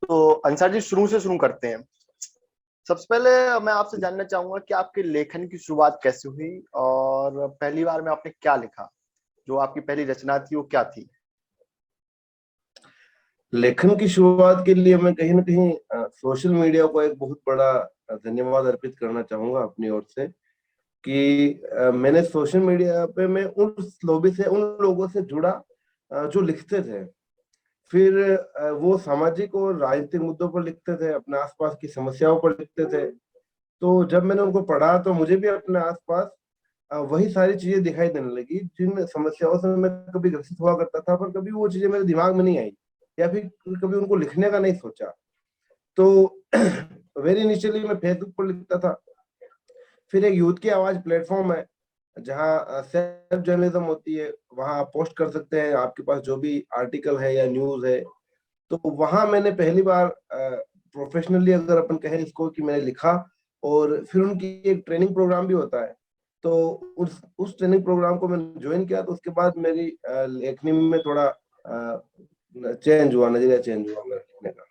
तो अंसार जी, शुरू से शुरू करते हैं। सबसे पहले मैं आपसे जानना चाहूंगा कि आपके लेखन की शुरुआत कैसे हुई और पहली बार में आपने क्या लिखा। जो आपकी पहली रचना थी वो क्या थी? लेखन की शुरुआत के लिए मैं कहीं ना कहीं सोशल मीडिया को एक बहुत बड़ा धन्यवाद अर्पित करना चाहूंगा अपनी ओर से कि मैंने सोशल मीडिया पे मैं उस लॉबी से उन लोगों से जुड़ा जो लिखते थे। फिर वो सामाजिक और राजनीतिक मुद्दों पर लिखते थे, अपने आसपास की समस्याओं पर लिखते थे। तो जब मैंने उनको पढ़ा तो मुझे भी अपने आसपास वही सारी चीजें दिखाई देने लगी जिन समस्याओं से मैं कभी ग्रसित हुआ करता था, पर कभी वो चीजें मेरे दिमाग में नहीं आई या फिर कभी उनको लिखने का नहीं सोचा। तो वेरी इनिशियली मैं फेसबुक पर लिखता था। फिर एक यूथ की आवाज प्लेटफॉर्म है जहाँ सेल्फ जर्नलिज्म होती है, वहां आप पोस्ट कर सकते हैं आपके पास जो भी आर्टिकल है या न्यूज है। तो वहां मैंने पहली बार प्रोफेशनली अगर अपन कहें इसको कि मैंने लिखा। और फिर उनकी एक ट्रेनिंग प्रोग्राम भी होता है, तो उस ट्रेनिंग प्रोग्राम को मैंने ज्वाइन किया। तो उसके बाद मेरी लेखनी में थोड़ा चेंज हुआ, नजरिया चेंज हुआ मेरा लिखने का।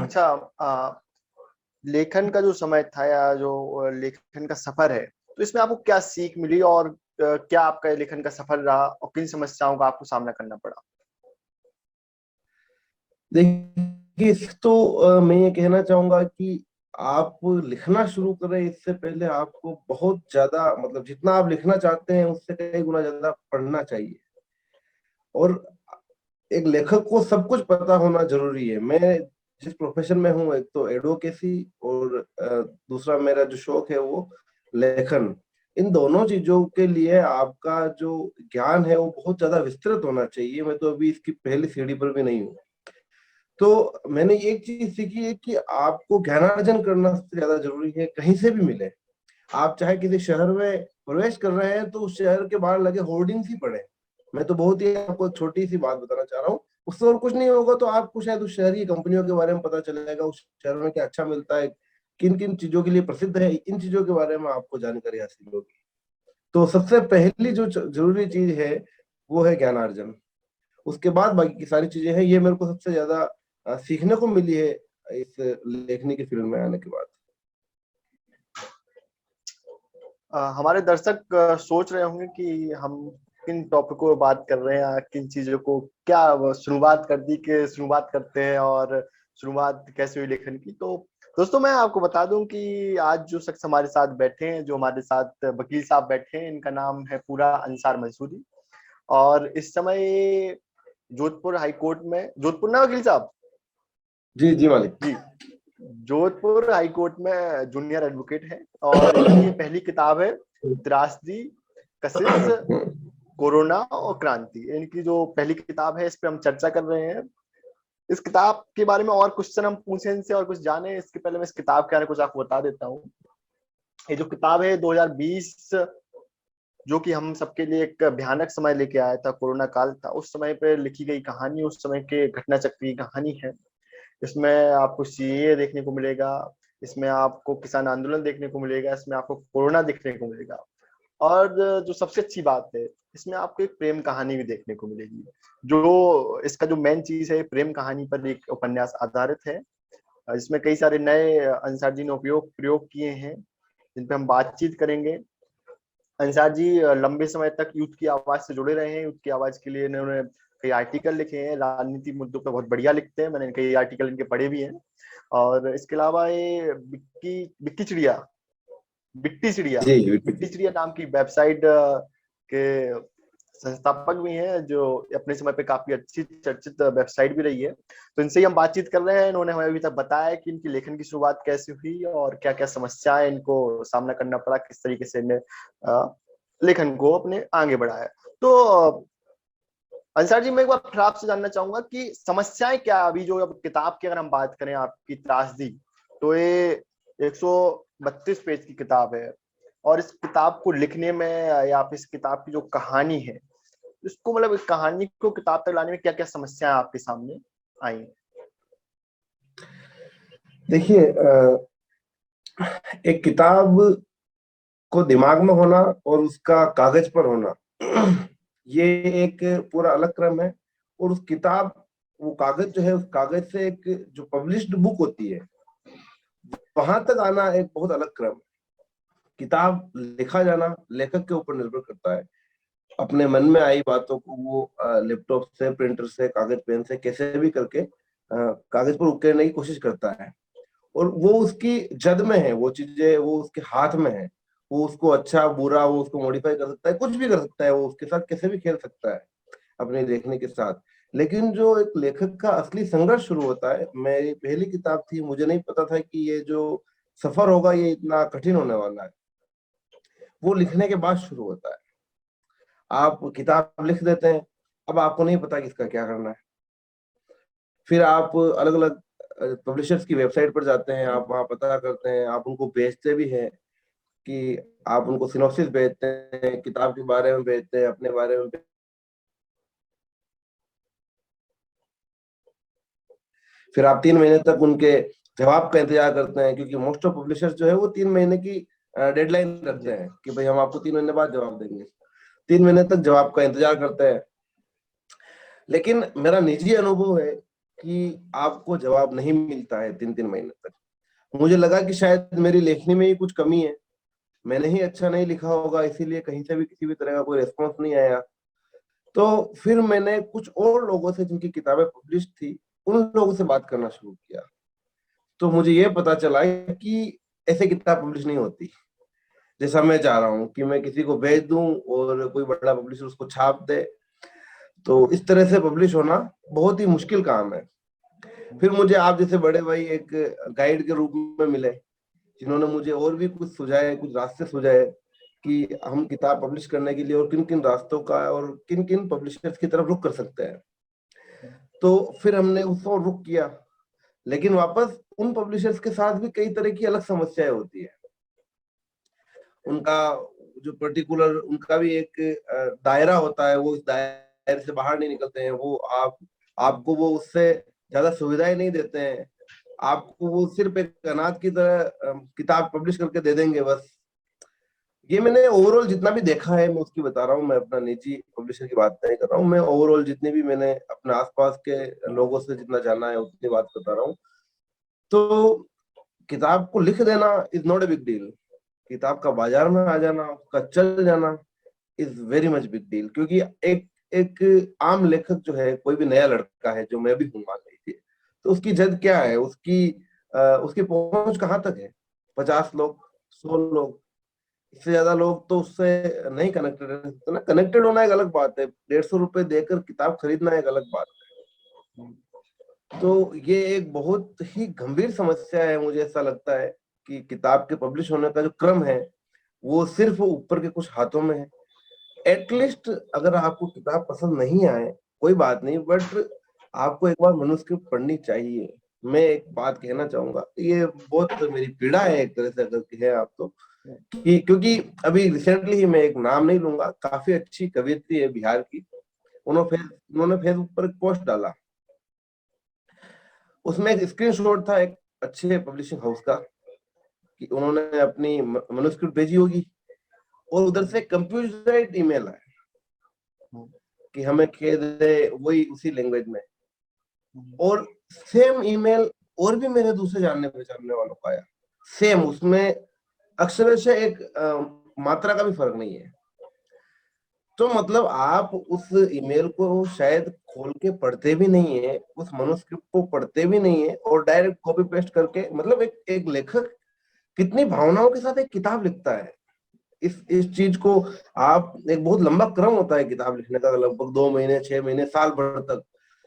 अच्छा। लेखन का जो समय था या जो लेखन का सफर है, तो इसमें आपको क्या सीख मिली और क्या आपका ये लेखन का सफर रहा और किन समस्याओं का आपको सामना करना पड़ा? देखिए, तो मैं ये कहना चाहूंगा कि आप लिखना शुरू करें इससे पहले आपको बहुत ज्यादा, मतलब जितना आप लिखना चाहते हैं उससे कई गुना ज्यादा पढ़ना चाहिए। और एक लेखक को सब कुछ पता होना जरूरी है। मैं जिस प्रोफेशन में हूँ, एक तो एडवोकेसी और दूसरा मेरा जो शौक है वो लेखन। इन दोनों चीजों के लिए आपका जो ज्ञान है वो बहुत ज्यादा विस्तृत होना चाहिए। मैं तो अभी इसकी पहली सीढ़ी पर भी नहीं हूँ। तो मैंने एक चीज सीखी है कि आपको ज्ञानार्जन करना सबसे ज्यादा जरूरी है, कहीं से भी मिले। आप चाहे किसी शहर में प्रवेश कर रहे हैं तो उस शहर के बाहर लगे होर्डिंग्स ही पढ़े। मैं तो बहुत ही आपको एक छोटी सी बात बताना चाह रहा हूँ। उससे और कुछ नहीं होगा तो आपको शायद उस शहर की कंपनियों के बारे में पता चलेगा, उस शहर में क्या अच्छा मिलता है, किन किन चीजों के लिए प्रसिद्ध है, इन चीजों के बारे में आपको जानकारी हासिल होगी। तो सबसे पहली जो जरूरी चीज है वो है ज्ञानार्जन। उसके बाद बाकी की सारी चीजें हैं। ये मेरे को सबसे ज्यादा सीखने को मिली है इस लेखनी की फील्ड में आने के बाद। हमारे दर्शक सोच रहे होंगे कि हम किन टॉपिकों पर बात कर रहे हैं या किन चीजों को क्या शुरुआत कर दी कि शुरुआत करते हैं और शुरुआत कैसे हुई लेखन की। तो दोस्तों, मैं आपको बता दूं कि आज जो शख्स हमारे साथ बैठे हैं, जो हमारे साथ वकील साहब बैठे हैं, इनका नाम है पूरा अंसार मंसूरी। और इस समय जोधपुर हाई कोर्ट में, जोधपुर ना वकील साहब? जी जी मालिक। जी, जोधपुर हाई कोर्ट में जूनियर एडवोकेट है और इनकी ये पहली किताब है, त्रासदी, कशिश, कोरोना और क्रांति। इनकी जो पहली किताब है, इस पे हम चर्चा कर रहे हैं। इस किताब के बारे में और क्वेश्चन हम पूछें इनसे और कुछ जाने इसके पहले मैं इस किताब के बारे में कुछ आपको बता देता हूँ। ये जो किताब है 2020, जो कि हम सबके लिए एक भयानक समय लेके आया था, कोरोना काल था, उस समय पे लिखी गई कहानी, उस समय के घटना चक्र की कहानी है। इसमें आपको सीएए देखने को मिलेगा, इसमें आपको किसान आंदोलन देखने को मिलेगा, इसमें आपको कोरोना देखने को मिलेगा। और जो सबसे अच्छी बात है, इसमें आपको एक प्रेम कहानी भी देखने को मिलेगी। जो इसका जो मेन चीज है, प्रेम कहानी पर एक उपन्यास आधारित है। इसमें कई सारे नए अंसार जी ने प्रयोग किए हैं जिन पे हम बातचीत करेंगे। अंसार जी लंबे समय तक यूथ की आवाज से जुड़े रहे हैं। यूथ की आवाज के लिए इन्होंने कई आर्टिकल लिखे हैं, राजनीतिक मुद्दों पर बहुत बढ़िया लिखते हैं, मैंने कई आर्टिकल इनके पढ़े भी हैं। और इसके अलावा ये बिक्की बिक्की चिड़िया बिट्टी चिड़िया जी बिट्टी बिल्कुल। चिड़िया नाम की वेबसाइट के संस्थापक भी हैं, जो अपने समय पे काफी अच्छी चर्चित वेबसाइट भी रही है। तो इनसे ही हम बातचीत कर रहे हैं। इन्होंने हमें अभी तक बताया कि इनकी लेखन की शुरुआत कैसे हुई और क्या क्या समस्याएं इनको सामना करना पड़ा, किस तरीके से इन्हें लेखन को अपने आगे बढ़ाया। तो अंसार जी, मैं एक बार फिर आपसे जानना चाहूंगा कि समस्याएं क्या, अभी जो अब किताब की अगर हम बात करें आपकी त्रासदी, तो ये 132 पेज की किताब है। और इस किताब को लिखने में या फिर इस किताब की जो कहानी है, इसको मतलब इस कहानी को किताब तक लाने में क्या क्या समस्याएं आपके सामने आई? देखिए, एक किताब को दिमाग में होना और उसका कागज पर होना ये एक पूरा अलग क्रम है। और उस किताब वो कागज जो है, उस कागज से एक जो पब्लिश्ड बुक होती है वहां तक आना एक बहुत अलग क्रम है। किताब लिखा जाना लेखक के ऊपर निर्भर करता है, अपने मन में आई बातों को वो लैपटॉप से, प्रिंटर से, कागज पेन से कैसे भी करके कागज पर उकेरने की कोशिश करता है। और वो उसकी जद में है, वो चीजें वो उसके हाथ में है। वो उसको अच्छा बुरा वो उसको मॉडिफाई कर सकता है, कुछ भी कर सकता है, वो उसके साथ कैसे भी खेल सकता है अपने लेखनी के साथ। लेकिन जो एक लेखक का असली संघर्ष शुरू होता है, मेरी पहली किताब थी, मुझे नहीं पता था कि ये जो सफर होगा ये इतना कठिन होने वाला है, वो लिखने के बाद शुरू होता है। आप किताब लिख देते हैं, अब आपको नहीं पता कि इसका क्या करना है। फिर आप अलग अलग पब्लिशर्स की वेबसाइट पर जाते हैं, आप वहां पता करते हैं, आप उनको भेजते भी हैं कि आप उनको सिनॉप्सिस भेजते हैं, किताब के बारे में भेजते हैं, अपने बारे में। फिर आप 3 महीने तक उनके जवाब का इंतजार करते हैं, क्योंकि मोस्ट ऑफ पब्लिशर्स जो है वो 3 महीने की डेडलाइन रखते हैं कि भाई हम आपको 3 महीने बाद जवाब देंगे। 3 महीने तक जवाब का इंतजार करते हैं। लेकिन मेरा निजी अनुभव है कि आपको जवाब नहीं मिलता है 3-3 महीने तक। मुझे लगा कि शायद मेरी लेखनी में ही कुछ कमी है, मैंने ही अच्छा नहीं लिखा होगा, इसीलिए कहीं से भी किसी भी तरह का कोई रिस्पॉन्स नहीं आया। तो फिर मैंने कुछ और लोगों से जिनकी किताबें पब्लिश थी, उन लोगों से बात करना शुरू किया। तो मुझे ये पता चला कि ऐसे किताब पब्लिश नहीं होती जैसा मैं चाह रहा हूँ कि मैं किसी को भेज दूं और कोई बड़ा पब्लिशर उसको छाप दे। तो इस तरह से पब्लिश होना बहुत ही मुश्किल काम है। फिर मुझे आप जैसे बड़े भाई एक गाइड के रूप में मिले, जिन्होंने मुझे और भी कुछ सुझाए, कुछ रास्ते सुझाए कि हम किताब पब्लिश करने के लिए और किन किन रास्तों का और किन किन पब्लिशर्स की तरफ रुख कर सकते हैं। तो फिर हमने उसको रुख किया। लेकिन वापस उन पब्लिशर्स के साथ भी कई तरह की अलग समस्याएं होती है। उनका जो पर्टिकुलर उनका भी एक दायरा होता है, वो इस दायरे से बाहर नहीं निकलते हैं। वो आपको वो उससे ज्यादा सुविधाएं नहीं देते हैं। आपको वो सिर्फ एक अनाथ की तरह किताब पब्लिश करके दे देंगे बस। ये मैंने ओवरऑल जितना भी देखा है मैं उसकी बता रहा हूँ, मैं अपना निजी पब्लिशर की बात नहीं कर रहा हूँ, मैं ओवरऑल जितने भी मैंने अपने आसपास के लोगों से जितना जाना है उतनी बात बता रहा हूँ। तो किताब को लिख देना is not a big deal. किताब का बाजार में आ जाना, उसका चल जाना is very much big deal. क्योंकि एक एक आम लेखक जो है, कोई भी नया लड़का है जो मैं भी हूँ मान लीजिए, तो उसकी जद क्या है, उसकी पहुंच कहाँ तक है? 50 लोग, 100 लोग, इससे ज्यादा लोग तो उससे नहीं कनेक्टेड रह सकते ना। कनेक्टेड होना एक अलग बात है, 150 रुपए देकर किताब खरीदना एक अलग बात है। तो ये एक बहुत ही गंभीर समस्या है। मुझे ऐसा लगता है कि किताब के पब्लिश होने का जो क्रम है वो सिर्फ ऊपर के कुछ हाथों में है। एटलीस्ट अगर आपको किताब पसंद नहीं आए कोई बात नहीं, बट आपको एक बार मनुस्क्रिप्ट पढ़नी चाहिए। मैं एक बात कहना चाहूंगा, ये बहुत मेरी पीड़ा है एक तरह से, अगर कहे आप तो, कि क्योंकि अभी रिसेंटली ही, मैं एक नाम नहीं लूंगा, काफी अच्छी कवियत्री है बिहार की, उन्होंने फेसबुक पर एक पोस्ट डाला। उसमें एक स्क्रीनशॉट था एक अच्छे पब्लिशिंग हाउस का, कि उन्होंने अपनी मनुस्क्रिप्ट भेजी होगी और उधर से कंप्यूटराइज्ड ईमेल है कि हमें खेद है, वही उसी लैंग्वेज में। और सेम ईमेल और भी मेरे दूसरे जानने पहचानने वालों का आया, सेम, उसमें अक्षरशः एक मात्रा का भी फर्क नहीं है। तो मतलब आप उस ईमेल को शायद खोल के पढ़ते भी नहीं है, उस मनुस्क्रिप्ट को पढ़ते भी नहीं है, और डायरेक्ट कॉपी पेस्ट करके, मतलब एक लेखक कितनी भावनाओं के साथ एक किताब लिखता है। इस चीज को आप, एक बहुत लंबा क्रम होता है किताब लिखने का, लगभग 2 महीने, 6 महीने, साल भर तक।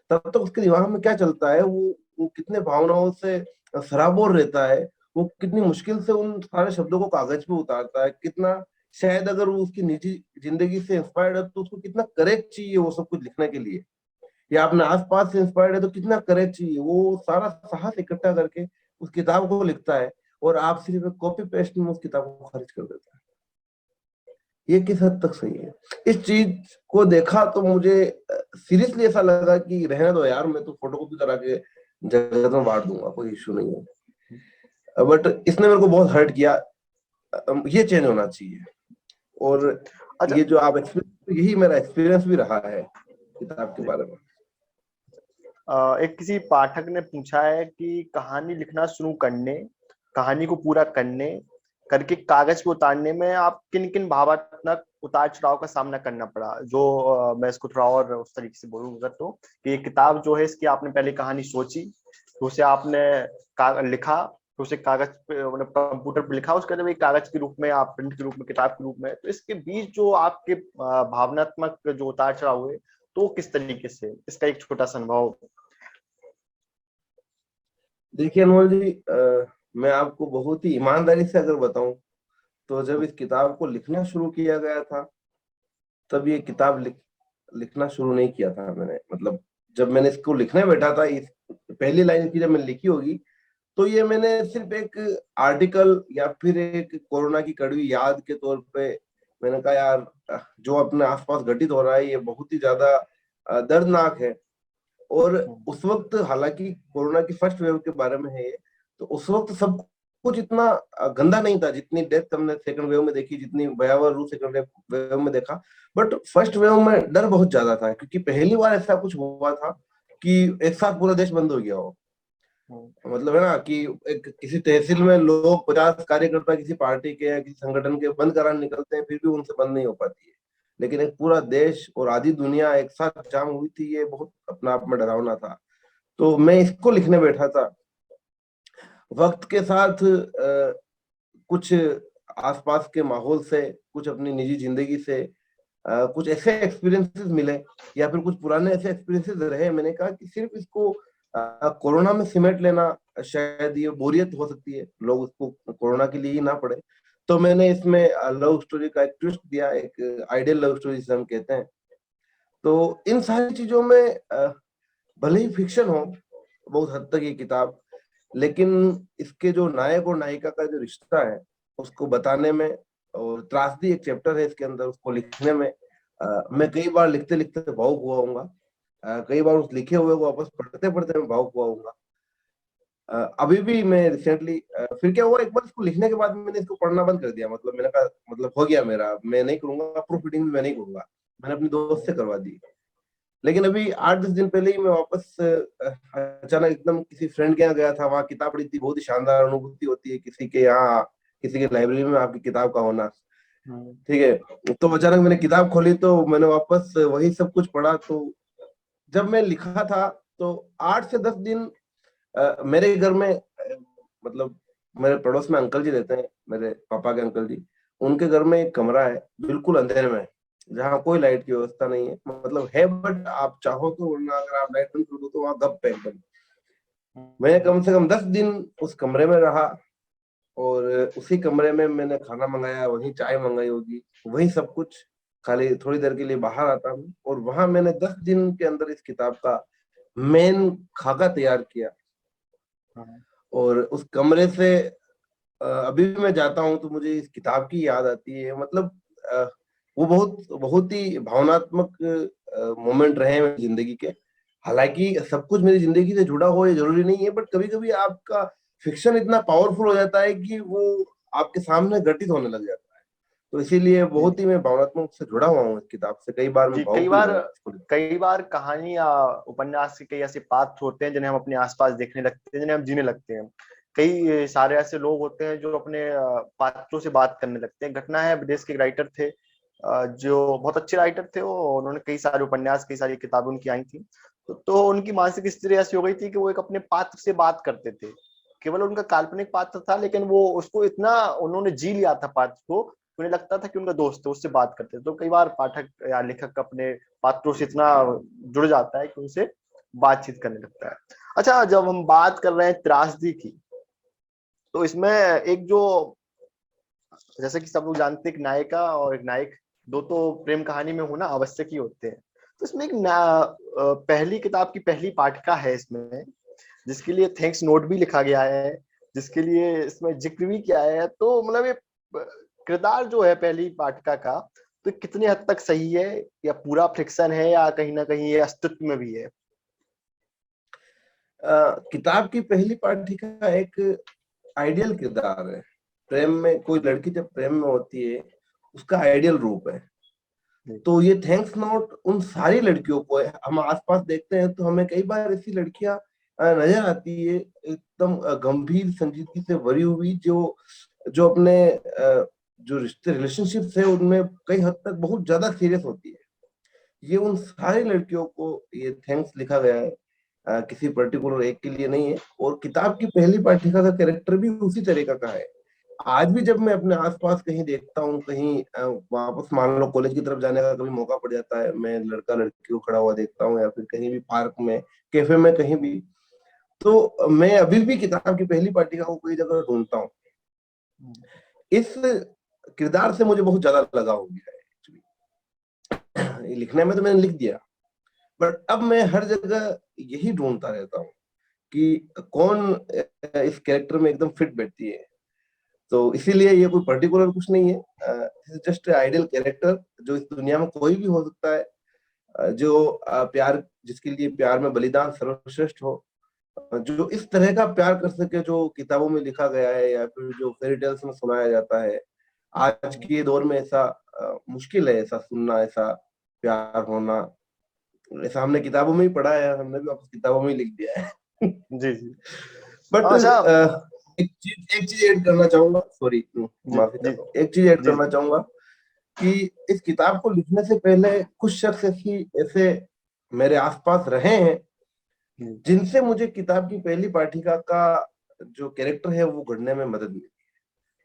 तब तक उसके दिमाग में क्या चलता है, वो कितने भावनाओं से सराबोर रहता है, वो कितनी मुश्किल से उन सारे शब्दों को कागज पे उतारता है, कितना, शायद अगर वो उसकी निजी जिंदगी से इंस्पायर्ड है तो उसको कितना करेज चाहिए वो सब कुछ लिखने के लिए, या अपने आसपास से इंस्पायर्ड है तो कितना करेज चाहिए, वो सारा साहस इकट्ठा करके उस किताब को लिखता है, और आप सिर्फ कॉपी पेस्ट में उस किताब को खारिज कर देता है। ये किस हद तक सही है? इस चीज को देखा तो मुझे सीरियसली ऐसा लगा कि रहने दो यार, मैं तो फोटोकॉपी करा के जगत में बांट दूंगा, कोई इश्यू नहीं है। बट इसने मेरे को बहुत हर्ट किया। ये चेंज होना चाहिए। और अच्छा, ये जो आप एक्सपीरियंस, यही मेरा एक्सपीरियंस भी रहा है किताब के बारे में। एक किसी पाठक ने पूछा है कि कहानी लिखना शुरू करने, कहानी को पूरा करने करके कागज पे उतारने में आप किन किन भावनात्मक उतार चढ़ाव का सामना करना पड़ा। जो मैं इसको थोड़ा और उस तरीके से बोलूंगा तो, कि ये किताब जो है इसकी आपने पहले कहानी सोची, तो उसे आपने लिखा, तो उसे कागज पे मतलब कंप्यूटर पे लिखा, उसके बाद एक कागज के रूप में, आप प्रिंट के रूप में, किताब के रूप में, तो इसके बीच जो आपके भावनात्मक जो उतार चढ़ाव हुए, तो किस तरीके से, इसका एक छोटा सा अनुभव। देखिए अनमोल जी, मैं आपको बहुत ही ईमानदारी से अगर बताऊं तो जब इस किताब को लिखना शुरू किया गया था, तब ये किताब लिखना शुरू नहीं किया था मैंने। मतलब जब मैंने इसको लिखने बैठा था, इस पहली लाइन की जब मैंने लिखी होगी, तो ये मैंने सिर्फ एक आर्टिकल या फिर एक कोरोना की कड़वी याद के तौर पे मैंने कहा यार, जो अपने आसपास घटित हो रहा है ये बहुत ही ज्यादा दर्दनाक है। और उस वक्त हालांकि कोरोना की फर्स्ट वेव के बारे में है ये, तो उस वक्त सब कुछ इतना गंदा नहीं था जितनी डेथ हमने सेकंड वेव में देखी, जितनी भयावह रूप सेकंड वेव में देखा। बट फर्स्ट वेव में डर बहुत ज्यादा था, क्योंकि पहली बार ऐसा कुछ हुआ था कि एक साथ पूरा देश बंद हो गया हो। मतलब है ना कि एक किसी तहसील में लोग 50 कार्यकर्ता किसी पार्टी के या किसी संगठन के बंद कराने निकलते हैं, फिर भी उनसे बंद नहीं हो पाती है। लेकिन एक पूरा देश और आधी दुनिया एक साथ जाम हुई थी, ये बहुत अपने आप में डरावना था। तो मैं इसको लिखने बैठा था। वक्त के साथ कुछ आसपास के माहौल से, कुछ अपनी निजी जिंदगी से कुछ ऐसे एक्सपीरियंसेस मिले, या फिर कुछ पुराने ऐसे एक्सपीरियंसेस रहे। मैंने कहा कि सिर्फ इसको कोरोना में सिमट लेना, शायद ये बोरियत हो सकती है, लोग उसको कोरोना के लिए ही ना पढ़े। तो मैंने इसमें लव स्टोरी का एक ट्विस्ट दिया, एक आइडियल लव स्टोरी जिसे हम कहते हैं। तो इन सारी चीजों में भले ही फिक्शन हो बहुत हद तक ये किताब, लेकिन इसके जो नायक और नायिका का जो रिश्ता है उसको बताने में, और त्रासदी एक चैप्टर है इसके अंदर, उसको लिखने में मैं कई बार लिखते लिखते भावुक हुआ हूँ। कई बार उस लिखे हुए को वापस पढ़ते पढ़ते मैं भावुक हुआ हूँ। अभी भी मैं रिसेंटली, फिर क्या हुआ, एक बार इसको लिखने के बाद मैंने इसको पढ़ना बंद कर दिया। मतलब मैंने कहा मतलब हो गया मेरा, मैं नहीं करूंगा, प्रूफ रीडिंग भी मैं नहीं करूंगा, मैंने अपने दोस्त से करवा दी। लेकिन अभी 8-10 दिन पहले ही मैं वापस अचानक एकदम किसी फ्रेंड के यहाँ गया था, वहाँ किताब पढ़ी थी। बहुत ही शानदार अनुभूति होती है किसी के यहाँ, किसी के लाइब्रेरी में आपकी किताब का होना। ठीक है, तो अचानक मैंने किताब खोली तो मैंने वापस वही सब कुछ पढ़ा। तो जब मैं लिखा था तो 8 से 10 दिन मेरे घर में मतलब मेरे पड़ोस में अंकल जी रहते हैं, मेरे पापा के अंकल जी। उनके घर में एक कमरा है बिल्कुल अंधेरे में, जहाँ कोई लाइट की व्यवस्था नहीं है। मतलब है बट आप चाहो तो, वरना अगर आप लाइट बंद कर दो तो वहां गप है एकदम। मैं कम से कम 10 दिन उस कमरे में रहा, और उसी कमरे में मैंने खाना मंगाया, वही चाय मंगाई होगी, वही सब कुछ। खाली थोड़ी देर के लिए बाहर आता हूँ, और वहां मैंने 10 दिन के अंदर इस किताब का मेन खाका तैयार किया। और उस कमरे से अभी भी मैं जाता हूँ तो मुझे इस किताब की याद आती है। मतलब अ, वो बहुत बहुत ही भावनात्मक मोमेंट रहे हैं मेरी जिंदगी के। हालांकि सब कुछ मेरी जिंदगी से जुड़ा हो ये जरूरी नहीं है, बट कभी कभी आपका फिक्शन इतना पावरफुल हो जाता है कि वो आपके सामने घटित होने लग जाता है। तो इसीलिए जी बहुत ही मैं भावनात्मक से जुड़ा हुआ हूँ इस किताब से। कई बार मैं जी, भावुक भी हुआ हूँ इसको लिख के। कई बार कहानी या उपन्यास के कई ऐसे पात्र होते हैं जिन्हें हम अपने आसपास देखने लगते हैं, जिन्हें हम जीने लगते हैं। कई सारे ऐसे लोग होते हैं जो अपने पात्रों से बात करने लगते हैं। घटना है, विदेश के एक राइटर थे, जो बहुत अच्छे राइटर थे। वो उन्होंने कई सारे उपन्यास, कई सारी किताबें उनकी आई थी। तो उनकी मानसिक स्थिति ऐसी हो गई थी कि वो एक अपने पात्र से बात करते थे। केवल उनका काल्पनिक पात्र था, लेकिन वो उसको इतना उन्होंने जी लिया था पात्र को, उन्हें लगता था कि उनका दोस्त है, उससे बात करते थे। तो कई बार पाठक या लेखक अपने पात्रों से इतना जुड़ जाता है कि उनसे बातचीत करने लगता है। अच्छा, जब हम बात कर रहे हैं त्रासदी की, तो इसमें एक जो, जैसे कि सब लोग जानते हैं, एक नायिका और एक नायक, दो तो प्रेम कहानी में होना आवश्यक ही होते हैं। तो इसमें पहली किताब की पहली पाठिका है इसमें, जिसके लिए थैंक्स नोट भी लिखा गया है, जिसके लिए इसमें जिक्र भी किया है। तो मतलब ये किरदार जो है पहली पाठिका का, तो कितनी हद तक सही है, या पूरा फ्रिक्शन है, या कहीं ना कहीं ये अस्तित्व में भी है। किताब की पहली पाठिका एक आइडियल किरदार है। प्रेम में कोई लड़की जब प्रेम में होती है, उसका आइडियल रूप है। तो ये थैंक्स नोट उन सारी लड़कियों को है। हम आसपास देखते हैं तो हमें कई बार ऐसी लड़कियां नजर आती है एकदम गंभीर संजीदगी से भरी हुई, जो जो अपने जो रिश्ते रिलेशनशिप है उनमें कई हद तक बहुत ज्यादा सीरियस होती है। ये उन सारी लड़कियों को ये थैंक्स लिखा गया है, किसी पर्टिकुलर एक के लिए नहीं है। और किताब की पहली पाठिका का कैरेक्टर भी उसी तरीका का है। आज भी जब मैं अपने आसपास कहीं देखता हूँ, कहीं वापस मान लो कॉलेज की तरफ जाने का कभी मौका पड़ जाता है, मैं लड़का लड़की को खड़ा हुआ देखता हूँ या फिर कहीं भी पार्क में, कैफे में, कहीं भी, तो मैं अभी भी किताब की पहली पाठिका को कोई जगह ढूंढता हूँ। इस किरदार से मुझे बहुत ज्यादा लगाव हो गया है एक्चुअली। ये लिखने में तो मैंने लिख दिया, बट अब मैं हर जगह यही ढूंढता रहता हूँ कि कौन इस कैरेक्टर में एकदम फिट बैठती है। तो इसीलिए ये कोई पर्टिकुलर कुछ नहीं है, जस्ट आइडियल कैरेक्टर जो इस दुनिया में कोई भी हो सकता है, जो प्यार, जिसके लिए प्यार में बलिदान सर्वश्रेष्ठ हो, जो इस तरह का प्यार कर सके जो किताबों में लिखा गया है या फिर जो फेरी टेल्स में सुनाया जाता है। आज के दौर में ऐसा मुश्किल है, ऐसा सुनना, ऐसा प्यार होना। ऐसा हमने किताबों में ही पढ़ा है, हमने भी वापस किताबों में ही लिख दिया है। जी जी। बट अच्छा। एक चीज ऐड करना चाहूंगा, सॉरी, जी माफी जी चाहता हूँ, एक चीज ऐड जी। करना चाहूंगा कि इस किताब को लिखने से पहले कुछ शख्स ऐसी ऐसे मेरे आसपास रहे हैं जी। जिनसे मुझे किताब की पहली पाठिका का जो कैरेक्टर है वो गढ़ने में मदद मिली।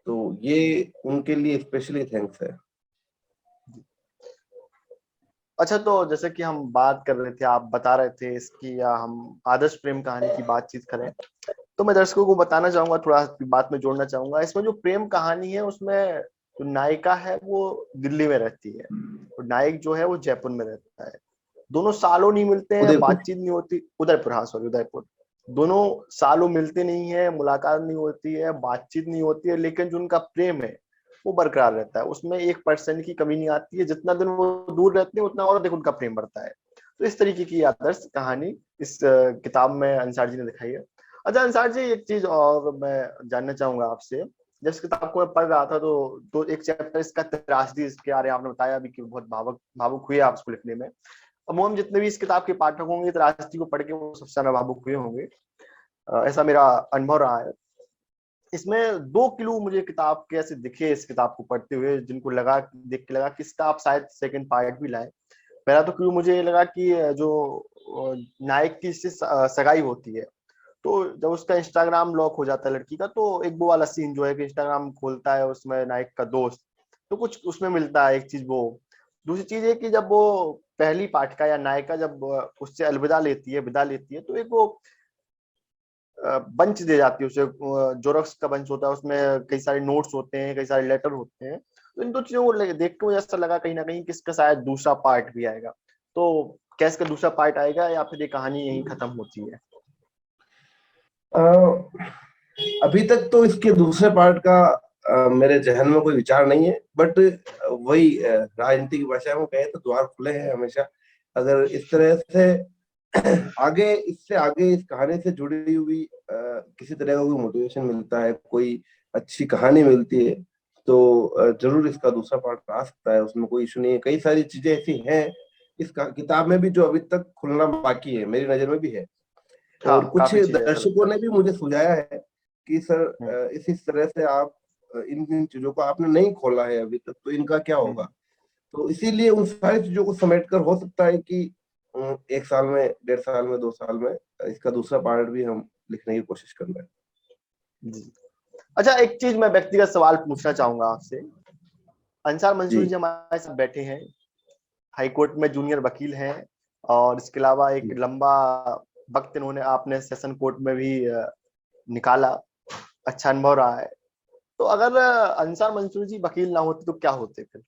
तो ये उनके लिए स्पेशली थैंक्स है। अच्छा, तो जैसे कि हम बात कर रहे थे, आप बता रहे थे इसकी, या हम आदर्श प्रेम कहानी की बातचीत करें, तो मैं दर्शकों को बताना चाहूंगा, थोड़ा बात में जोड़ना चाहूंगा। इसमें जो प्रेम कहानी है उसमें जो नायिका है वो दिल्ली में रहती है और नायक जो है वो जयपुर में रहता है। दोनों सालों नहीं मिलते हैं, उदयपुर। बातचीत नहीं होती। उदयपुर, हाँ सॉरी, उदयपुर। दोनों सालों मिलते नहीं है, मुलाकात नहीं होती है, बातचीत नहीं होती है, लेकिन जो उनका प्रेम है वो बरकरार रहता है। उसमें 1% की कमी नहीं आती है। जितना दिन वो दूर रहते हैं उतना और अधिक उनका प्रेम बढ़ता है। तो इस तरीके की आदर्श कहानी इस किताब में अंसार जी ने दिखाई है। अच्छा अंसार जी, एक चीज और मैं जानना चाहूंगा आपसे। जब इस किताब को मैं पढ़ रहा था तो एक चैप्टर इसका त्रासदी इसके बारे में आपने बताया अभी कि बहुत भावुक भावुक हुए आप उसको लिखने में। अमूमन जितने भी इस किताब के पाठक होंगे त्रासदी को पढ़ के वो सबसे ज्यादा भावुक हुए होंगे। ऐसा मेरा अनुभव रहा है। इसमें 2 क्लू मुझे किताब के ऐसे दिखे इस किताब को पढ़ते हुए, जिनको लगा, देख के लगा कि इसका आप शायद सेकंड पार्ट भी लाए। पहला तो क्लू मुझे ये लगा कि जो नायक की इससे सगाई होती है, तो जब उसका इंस्टाग्राम लॉक हो जाता है लड़की का, तो एक वो वाला सीन जो है कि इंस्टाग्राम खोलता है उसमें नायक का दोस्त, तो कुछ उसमें मिलता है एक चीज वो। दूसरी चीज है कि जब वो पहली पाठिका या नायिका जब उससे अलविदा लेती है, विदा लेती है, तो एक वो बंच दे जाती है उसे, जोरक्स का बंच होता है, उसमें कई सारे नोट्स होते हैं, कई सारे लेटर होते हैं। तो इन दो चीजों को देख के मुझे ऐसा लगा कहीं ना कहीं कि इसका शायद दूसरा पार्ट भी आएगा। तो क्या इसका दूसरा पार्ट आएगा या फिर ये कहानी यहीं खत्म होती है? अ, अभी तक तो इसके दूसरे पार्ट का मेरे जहन में कोई विचार नहीं है, बट वही राजनीति की भाषा में कहें तो द्वार खुले हैं हमेशा। अगर इस तरह से आगे, इससे आगे इस कहानी से जुड़ी हुई किसी तरह का कोई मोटिवेशन मिलता है, कोई अच्छी कहानी मिलती है, तो जरूर इसका दूसरा पार्ट आ सकता है। उसमें कोई इशू नहीं है। कई सारी चीजें ऐसी हैं इस किताब में भी जो अभी तक खुलना बाकी है, मेरी नजर में भी है। हाँ, और कुछ काफी चीजें ऐसा दर्शकों लगता ने भी मुझे सुझाया है कि सर, है। इस तरह से आप इन इन चीजों को आपने नहीं खोला है अभी तक, तो इनका क्या होगा। हम्म, तो इसीलिए उन सारी चीजों को समेट कर हो सकता है कि 1 साल में, 1.5 साल में, 2 साल में इसका दूसरा पार्ट भी हम लिखने की कोशिश कर रहे हैं। जी। अच्छा, एक चीज मैं व्यक्तिगत सवाल पूछना चाहूंगा आपसे। अंसार जी। मंसूरी जी हमारे साथ बैठे हैं, हाईकोर्ट में जूनियर वकील हैं, और इसके अलावा एक लंबा वक्त इन्होंने आपने सेशन कोर्ट में भी निकाला। अच्छा अनुभव रहा है। तो अगर अंसार मंसूरी जी वकील ना होते तो क्या होते फिर?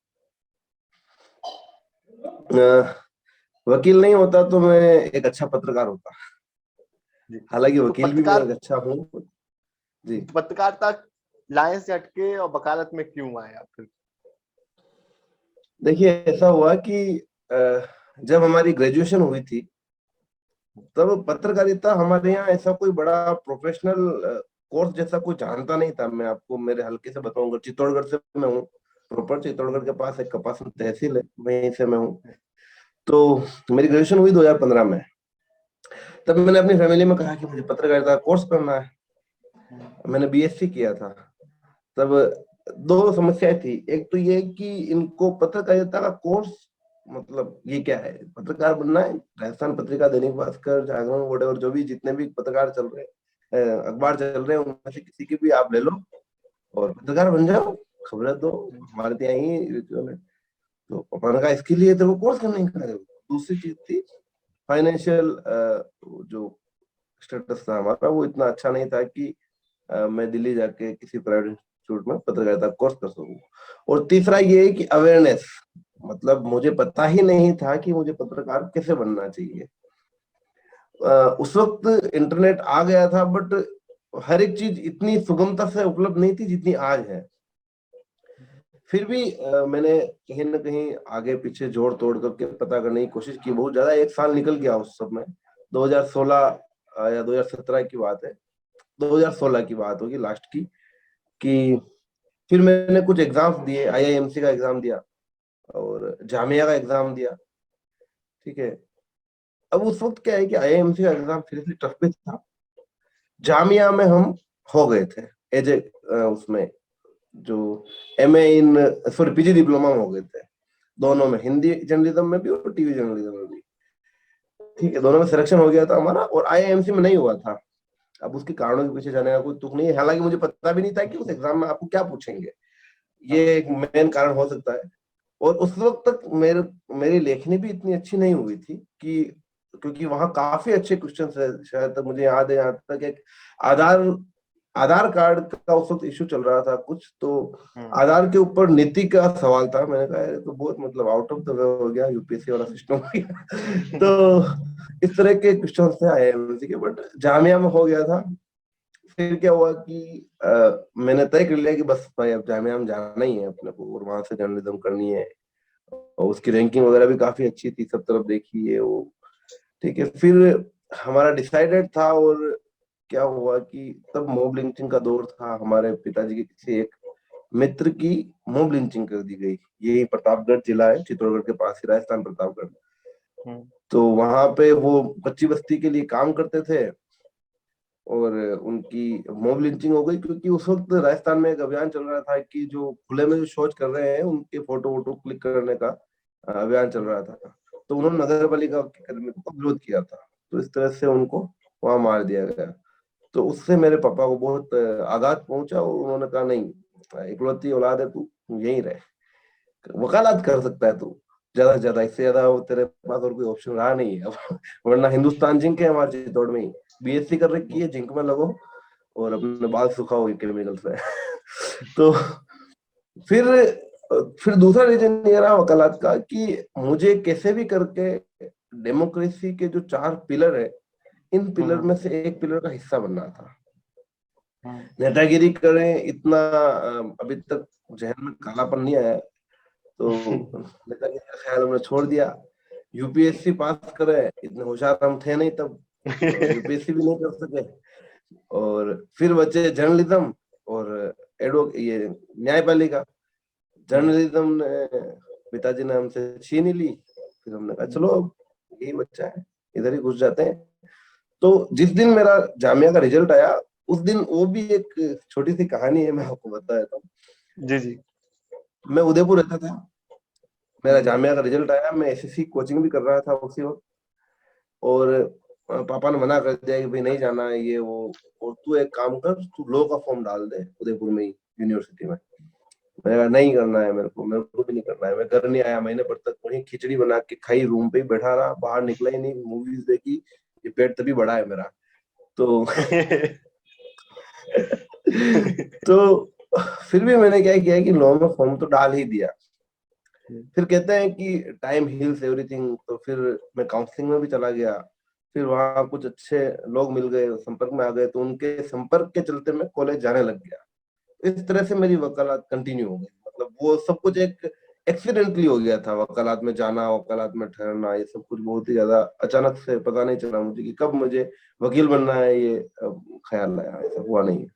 वकील नहीं होता तो मैं एक अच्छा पत्रकार होता। जी। हालांकि तो वकील भी मैं एक अच्छा हूँ। जी। पत्रकारिता लाइन से हटके और वकालत में क्यों आए आप फिर? देखिए, ऐसा हुआ कि जब हमारी ग्रेजुएशन हुई थी, तब पत्रकारिता हमारे यहाँ ऐसा कोई बड़ा प्रोफेशनल कोर्स जैसा कोई जानता नहीं था। मैं आपको मेरे हल्के से बताऊंगा, चित्तौड़गढ़ से मैं हूँ, प्रॉपर चित्तौड़गढ़ के पास एक कपासन तहसील है, वहीं से मैं हूँ। तो मेरी ग्रेजुएशन हुई 2015 में। तब मैंने अपनी फैमिली में कहा कि मुझे पत्रकारिता कोर्स करना है। मैंने बीएससी किया था। तब दो समस्याएं थी। एक तो ये कि इनको पत्रकारिता का कोर्स मतलब ये क्या है, पत्रकार बनना है, राजस्थान पत्रिका, दैनिक भास्कर, जागरण, वोटेवर, जो भी जितने भी पत्रकार चल रहे हैं, अखबार चल रहे हैं, उनमें से किसी की भी आप ले लो और पत्रकार बन जाओ, खबरें दो हमारे यहाँ ही। तो पापा ने कहा इसके लिए तो कोर्स करने का है। दूसरी चीज थी फाइनेंशियल, जो स्टेटस था हमारा वो इतना अच्छा नहीं था कि मैं दिल्ली जाके किसी प्राइवेट इंस्टीट्यूट में पत्रकारिता कोर्स कर सकूं। और तीसरा ये है कि अवेयरनेस, मतलब मुझे पता ही नहीं था कि मुझे पत्रकार कैसे बनना चाहिए। उस वक्त इंटरनेट आ गया था, बट हर एक चीज इतनी सुगमता से उपलब्ध नहीं थी जितनी आज है। फिर भी मैंने कहीं ना कहीं आगे पीछे जोड़ तोड़ करके पता करने की कोशिश की बहुत ज्यादा। एक साल निकल गया उस समय, 2016 या 2017 की बात है, 2016 की बात होगी लास्ट की, कि फिर मैंने कुछ एग्जाम्स दिए, आईआईएमसी का एग्जाम दिया और जामिया का एग्जाम दिया। ठीक है, अब उस वक्त क्या है कि आईआईएमसी का एग्जाम फिर से टफ भी था। जामिया में हम हो गए थे एज ए उसमें जो एमए इन सॉरी पीजी डिप्लोमा में हो गए थे, दोनों में, हिंदी जर्नलिज्म में भी और टीवी जर्नलिज्म में भी। ठीक है, दोनों में सिलेक्शन हो गया था हमारा, और आईआईएमसी में नहीं हुआ था। अब उसके कारणों के पीछे जाने का कोई तुक नहीं है, हालांकि मुझे पता भी नहीं था कि उस एग्जाम में आपको क्या पूछेंगे, ये एक मेन कारण हो सकता है। और उस वक्त तक मेरी लेखनी भी इतनी अच्छी नहीं हुई थी कि, क्योंकि वहां काफी अच्छे क्वेश्चन है। शायद तक मुझे याद है, यहाँ तक एक आधार आधार कार्ड का उस वक्त इश्यू चल रहा था कुछ, तो आधार के ऊपर नीति का सवाल था। मैंने कहा ये तो बहुत मतलब आउट ऑफ द वे हो गया, यूपीएससी वाला सिस्टम हो गया। तो इस तरह के क्वेश्चन थे आईआईएमसी के, बट जामिया में हो गया था। फिर क्या हुआ कि मैंने तय कर लिया कि बस भाई अब जामिया में जाना ही है अपने को, और वहां से जर्नलिज्म करनी है। और उसकी रैंकिंग वगैरह भी काफी अच्छी थी, सब तरफ देखी है वो। ठीक है, फिर हमारा डिसाइडेड था। और क्या हुआ कि तब मॉब लिंचिंग का दौर था, हमारे पिताजी के किसी एक मित्र की मॉब लिंचिंग कर दी गई। यही प्रतापगढ़ जिला है, चित्तौड़गढ़ के पास ही, राजस्थान प्रतापगढ़। तो वहां पे वो कच्ची बस्ती के लिए काम करते थे और उनकी मॉब लिंचिंग हो गई, क्योंकि उस वक्त राजस्थान में एक अभियान चल रहा था कि जो खुले में जो शौच कर रहे हैं उनके फोटो वोटो क्लिक करने का अभियान चल रहा था। तो उन्होंने नगर पालिका के कर्मी को विरोध किया था, तो इस तरह से उनको वहां मार दिया गया। तो उससे मेरे पापा को बहुत आघात पहुंचा, और उन्होंने कहा नहीं, इकलौती औलाद है तू, यहीं रहे, वकालत कर सकता है तू ज्यादा से ज्यादा, इससे ज्यादा वो तेरे पास और कोई ऑप्शन रहा नहीं है अब। वरना हिंदुस्तान जिंक है हमारे चित्तौड़ में ही, बीएससी कर रखी है, जिंक में लगो और अपने बाल सुखाओ केमिकल से। तो फिर फिर दूसरा रीजन ये रहा वकालत का, कि मुझे कैसे भी करके डेमोक्रेसी के जो 4 पिलर है, इन पिलर में से एक पिलर का हिस्सा बनना था। नेतागिरी करें इतना अभी तक जहन में कालापन नहीं आया, तो नेतागिरी का ख्याल हमने छोड़ दिया। यूपीएससी पास करे, इतने होशियार हम थे नहीं तब, यूपीएससी भी नहीं कर सके। और फिर बचे जर्नलिज्म और ये न्यायपालिका। जर्नलिज्म ने पिताजी ने हमसे छीन ही ली, फिर हमने कहा चलो अब यही बच्चा है, इधर ही घुस जाते हैं। तो जिस दिन मेरा जामिया का रिजल्ट आया, उस दिन, वो भी एक छोटी सी कहानी है, मैं आपको बता देता हूँ। जी जी। मैं उदयपुर रहता था, मेरा जामिया का रिजल्ट आया, मैं एसएससी कोचिंग भी कर रहा था उसी वक्त। और पापा ने मना कर दिया कि भाई नहीं जाना है ये वो, और तू एक काम कर, तू लॉ का फॉर्म डाल दे उदयपुर में ही यूनिवर्सिटी में। मैंने कहा नहीं करना है मेरे को भी नहीं करना है। मैं घर नहीं आया, महीने भर तक वहीं खिचड़ी बना के खाई, रूम पे ही बैठा रहा, बाहर निकला ही नहीं, मूवीज देखी, ये पेट तभी बड़ा है मेरा। तो तो फिर भी मैंने क्या किया कि लॉ में फॉर्म तो डाल ही दिया। फिर कहते हैं कि टाइम हील्स एवरीथिंग, तो फिर मैं काउंसलिंग में भी चला गया। फिर वहां कुछ अच्छे लोग मिल गए, संपर्क में आ गए, तो उनके संपर्क के चलते मैं कॉलेज जाने लग गया। इस तरह से मेरी वकालत कंटिन्यू हो गई। मतलब वो सब कुछ एक एक्सीडेंटली हो गया था, वकालत में जाना, वकालत में ठहरना, ये सब कुछ बहुत ही ज्यादा अचानक से, पता नहीं चला मुझे कि कब मुझे वकील बनना है, ये ख्याल आया, ऐसा हुआ नहीं है।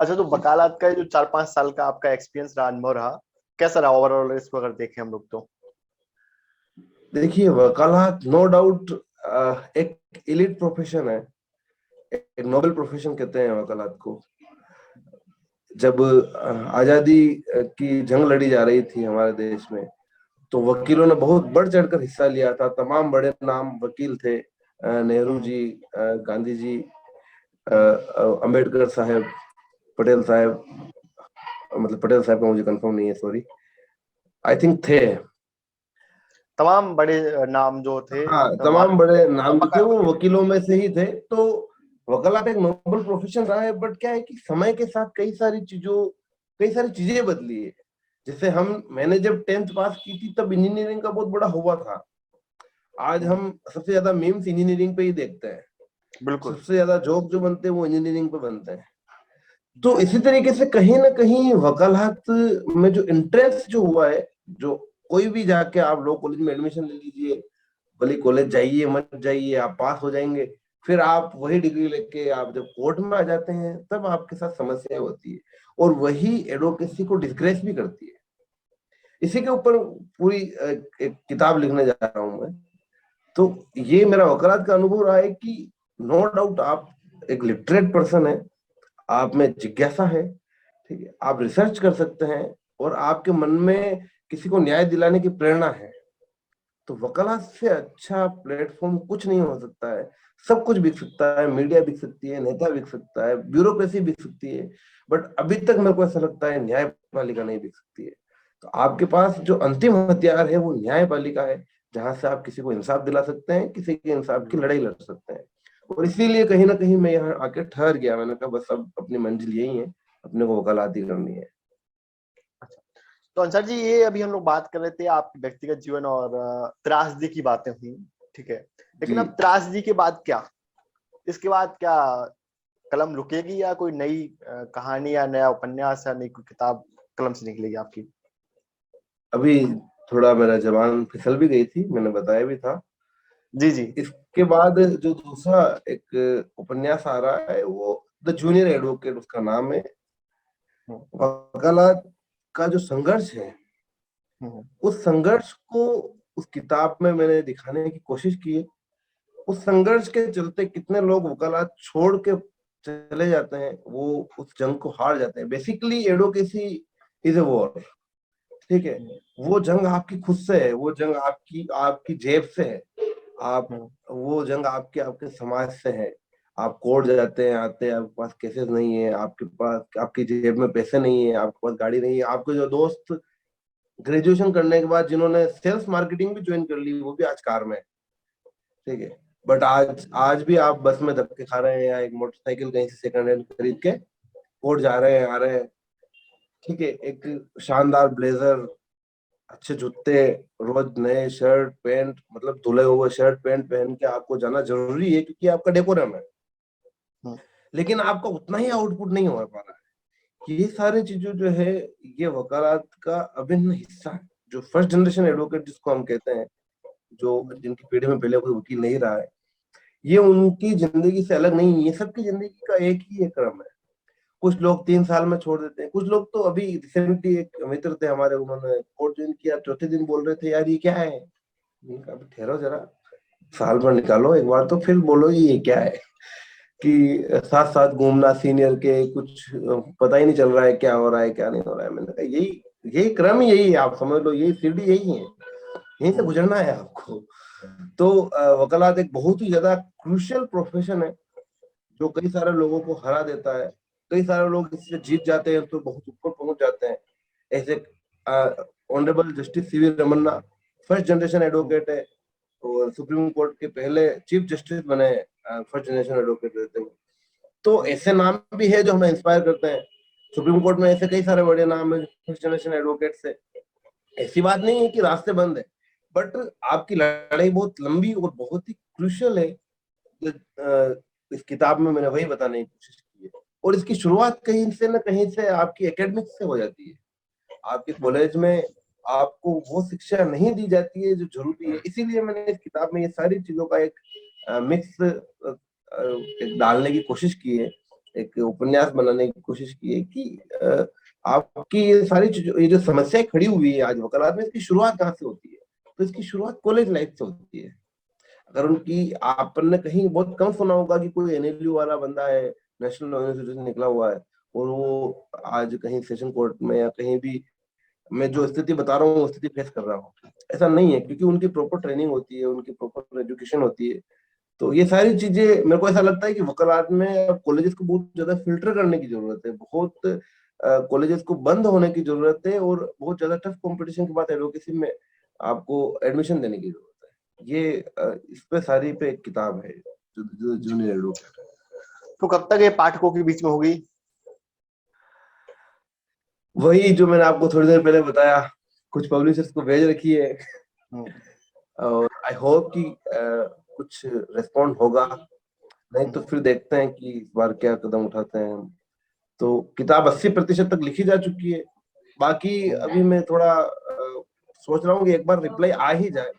अच्छा, तो वकालत का जो 4-5 साल का आपका एक्सपीरियंस रहा, अनुभव रहा, कैसा रहा ओवरऑल इसको अगर देखें हम लोग तो? देखिए, वकालत नो डाउट एक एलिट प्रोफेशन है, एक नोबल प्रोफेशन कहते हैं वकालत को। जब आजादी की जंग लड़ी जा रही थी हमारे देश में, तो वकीलों ने बहुत बढ़ चढ़कर हिस्सा लिया था। तमाम बड़े नाम वकील थे, नेहरू हम्म। जी, गांधी जी, हम्म। अंबेडकर साहब, पटेल साहब, मतलब पटेल साहब का मुझे कंफर्म नहीं है, सॉरी, आई थिंक थे। तमाम बड़े नाम जो थे हाँ, तमाम भारत बड़े में नाम जो थे वो वकील। वकीलों में से ही थे। तो वकालत एक नोबल प्रोफेशन रहा है, बट क्या है कि समय के साथ कई सारी चीजें बदली है। जैसे मैंने जब 10th पास की थी तब इंजीनियरिंग का बहुत बड़ा हुआ था। आज हम्म, हम सबसे ज्यादा मीम्स इंजीनियरिंग पे ही देखते हैं, बिल्कुल। सबसे ज्यादा जोक जो बनते हैं वो इंजीनियरिंग पे बनते हैं। तो इसी तरीके से कहीं ना कहीं वकालत में जो इंटरेस्ट जो हुआ है, जो कोई भी जाके आप लॉ कॉलेज में एडमिशन ले लीजिए, भले कॉलेज जाइए मत जाइए, आप पास हो जाएंगे। फिर आप वही डिग्री लेके आप जब कोर्ट में आ जाते हैं तब आपके साथ समस्याएं होती है, और वही एडवोकेसी को डिस्ग्रेस भी करती है। इसी के ऊपर पूरी एक किताब लिखने जा रहा हूं मैं। तो ये मेरा वकालत का अनुभव रहा है कि नो डाउट आप एक लिटरेट पर्सन है, आप में जिज्ञासा है, ठीक है, आप रिसर्च कर सकते हैं, और आपके मन में किसी को न्याय दिलाने की प्रेरणा है, तो वकालत से अच्छा प्लेटफॉर्म कुछ नहीं हो सकता है। सब कुछ बिक सकता है, मीडिया बिक सकती है, नेता बिक सकता है, ब्यूरोक्रेसी बिक सकती है, बट अभी तक मेरे को ऐसा लगता है न्यायपालिका नहीं बिक सकती है। तो आपके पास जो अंतिम हथियार है वो न्यायपालिका है, जहां से आप किसी को इंसाफ दिला सकते हैं, किसी के इंसाफ की लड़ाई लड़ सकते हैं। और इसीलिए कहीं ना कहीं मैं यहाँ आके ठहर गया, मैंने कहा बस अब अपनी मंजिल यही है, अपने को वकालत ही करनी है। तो अंसार जी, ये अभी हम लोग बात कर रहे थे आपके व्यक्तिगत जीवन और त्रासदी की बातें हुई, ठीक है। लेकिन जी, अब त्रासदी के बाद क्या? इसके बाद क्या कलम रुकेगी, या कोई नई कहानी या नया उपन्यास या नई कोई किताब कलम से निकलेगी आपकी? अभी थोड़ा मेरा जबान फिसल भी गई थी, मैंने बताया भी था। जी जी। इसके बाद जो दूसरा एक उपन्यास आ रहा है वो द जूनियर एडवोकेट उसका नाम है। हम्म। वकालत का जो संघर्ष है, हम्म। उस संघर्ष को उस किताब में मैंने दिखाने की कोशिश की है। उस संघर्ष के चलते कितने लोग वकालत छोड़ के चले जाते हैं, वो उस जंग को हार जाते हैं। Basically advocacy is a war, ठीक है। हम्म। वो जंग आपकी खुद से है, वो जंग आपकी आपकी जेब से है। आप हम्म। वो जंग आपके आपके समाज से है। आप कोर्ट जाते हैं, आते हैं, आपके पास केसेस नहीं है, आपके पास आपकी जेब में पैसे नहीं है, आपके पास गाड़ी नहीं है। आपके जो दोस्त ग्रेजुएशन करने के बाद जिन्होंने सेल्स मार्केटिंग भी ज्वाइन कर ली, वो भी आज कार में है, ठीक है। बट आज आज भी आप बस में धक्के खा रहे हैं, या एक मोटरसाइकिल कहीं से सेकंड हैंड खरीद के कोर्ट जा रहे हैं, आ रहे हैं, ठीक है। एक शानदार ब्लेजर, अच्छे जूते, रोज नए शर्ट पैंट, मतलब धुले हुए शर्ट पैंट पहन के आपको जाना जरूरी है, क्योंकि आपका डेकोरम है। हम्म। लेकिन आपका उतना ही आउटपुट नहीं हो पा रहा है। ये सारी चीजें जो है, ये वकालत का अभिन्न हिस्सा है। जो फर्स्ट जनरेशन एडवोकेट जिसको हम कहते हैं, जो जिनकी पीढ़ी में पहले कोई वकील नहीं रहा है, ये उनकी जिंदगी से अलग नहीं है। ये सबकी जिंदगी का एक ही एक क्रम है। कुछ लोग 3 साल में छोड़ देते हैं, कुछ लोग तो अभी रिसेंटली एक मित्र थे हमारे, उन्होंने कोर्ट ज्वाइन किया, चौथे दिन बोल रहे थे यार ये क्या है। मैंने कहा, "अभी ठहरो जरा, साल भर निकालो एक बार, तो फिर बोलो ये क्या है।" कि साथ साथ घूमना सीनियर के, कुछ पता ही नहीं चल रहा है क्या हो रहा है क्या नहीं हो रहा है। मैंने कहा यही यही क्रम यही है, आप समझ लो यही सीढ़ी यही है, यहीं से हम्म। गुजरना है आपको। तो वकालत एक बहुत ही ज्यादा क्रूशियल प्रोफेशन है, जो कई सारे लोगों को हरा देता है। कई सारे लोग इससे जीत जाते हैं तो बहुत ऊपर पहुंच जाते हैं। ऐसे honourable justice CV Ramana first generation hmm. Advocate है, और सुप्रीम कोर्ट के पहले चीफ जस्टिस बने, फर्स्ट जनरेशन एडवोकेट रहते हैं। तो ऐसे नाम भी है जो हमें इंस्पायर करते हैं। सुप्रीम कोर्ट में ऐसे कई सारे बड़े नाम है फर्स्ट जनरेशन एडवोकेट से। ऐसी बात नहीं है कि रास्ते बंद है, बट आपकी लड़ाई बहुत लंबी और बहुत ही क्रूशियल है। इस किताब में मैंने वही बताने की कोशिश की है। और इसकी शुरुआत कहीं से न कहीं से आपकी एकेडमिक से हो जाती है। आपके हम्म। कॉलेज में आपको वो शिक्षा नहीं दी जाती है जो जरूरी है। इसीलिए मैंने इस किताब में ये सारी चीजों का एक मिक्स एक डालने की कोशिश की है। एक उपन्यास बनाने की कोशिश की है कि आपकी ये सारी ये जो समस्याएं खड़ी हुई है आज वकालत में, इसकी शुरुआत कहाँ से होती है? तो इसकी शुरुआत कॉलेज लाइफ से होती है। अगर उनकी, आपने कहीं बहुत कम सुना होगा कि कोई एनएलयू वाला बंदा है, नेशनल लॉ यूनिवर्सिटी से निकला हुआ है, और वो आज कहीं सेशन कोर्ट में या कहीं भी, मैं जो स्थिति बता रहा हूँ वो स्थिति फेस कर रहा हूँ। ऐसा नहीं है, क्योंकि उनकी प्रॉपर ट्रेनिंग होती है, उनकी प्रॉपर एजुकेशन होती है। तो ये सारी चीजें, मेरे को ऐसा लगता है कि वकालत में कॉलेजेस को बहुत ज्यादा फिल्टर करने की जरूरत है, बहुत कॉलेजेस को बंद होने की जरूरत है, और बहुत ज्यादा टफ कंपटीशन के बाद एडवोकेसी में आपको एडमिशन देने की जरूरत है। ये इस पे सारी पे एक किताब है जो जूनियर एडवोकेट है। तो कब तक ये पाठकों के बीच में होगी? वही जो मैंने आपको थोड़ी देर पहले बताया, कुछ पब्लिशर्स को भेज रखी है, और आई होप कि कुछ रेस्पॉन्ड होगा, नहीं तो फिर देखते हैं कि इस बार क्या कदम उठाते हैं हम। तो किताब 80% तक लिखी जा चुकी है, बाकी अभी मैं थोड़ा सोच रहा हूँ कि एक बार रिप्लाई आ ही जाए,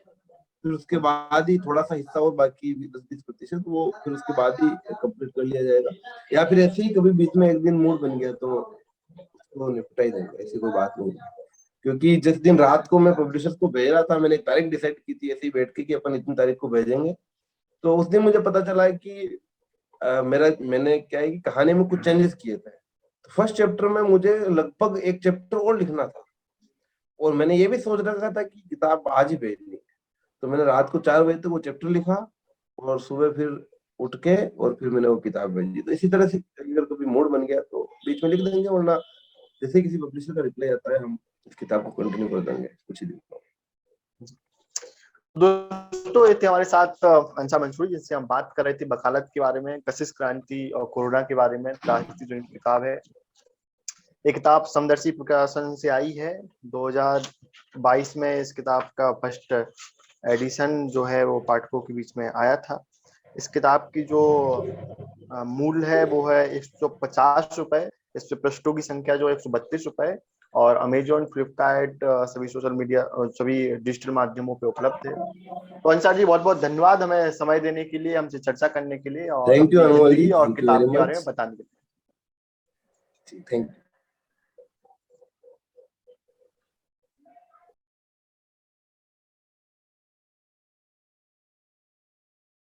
फिर उसके बाद ही थोड़ा सा हिस्सा और बाकी 10-20% वो फिर उसके बाद ही कंप्लीट कर लिया जाएगा, या फिर ऐसे ही कभी बीच में एक दिन मूड बन गया तो उसको निपटा ही देंगे, ऐसी कोई बात नहीं है। क्योंकि जिस दिन रात को मैं पब्लिशर्स को भेज रहा था, मैंने एक तारीख डिसाइड की थी ऐसे ही बैठ के कि अपन इतनी तारीख को भेजेंगे, तो उस दिन मुझे पता चला है कि मैंने क्या है कि कहानी में कुछ चेंजेस किए थे। तो फर्स्ट चैप्टर में मुझे लगभग एक चैप्टर और लिखना था, और मैंने ये भी सोच रखा था कि किताब आज ही भेजनी है। तो मैंने रात को 4 बजे तक वो चैप्टर लिखा, और सुबह फिर उठ के और फिर मैंने वो किताब भेजी। तो इसी तरह से अगर कभी मूड बन गया तो बीच में लिख देंगे, वरना जैसे किसी पब्लिशर का रिप्लाई आता है हम इस किताब को कंटिन्यू कर देंगे कुछ ही दिन में। दोस्तों, ये थे हमारे साथ अंशा मंसूरी, जिनसे हम बात कर रहे थे वकालत के बारे में, कशिश क्रांति और कोरोना के बारे में। त्रासदी जो किताब है, ये किताब समदर्शी प्रकाशन से आई है 2022 में। इस किताब का फर्स्ट एडिशन जो है वो पाठकों के बीच में आया था। इस किताब की जो मूल है वो है 150 रुपए। इस पे पृष्ठों की संख्या जो 132 रुपए, और अमेजोन, फ्लिपकार्ट, सभी सोशल मीडिया, सभी डिजिटल माध्यमों पे उपलब्ध है। तो अंशा जी, बहुत बहुत धन्यवाद हमें समय देने के लिए, हमसे चर्चा करने के लिए, और थैंक यू अपनी अनमोल जी, जिंदगी और थैंक यू वेरी किताब के बारे में मच। बताने के लिए। Thank you.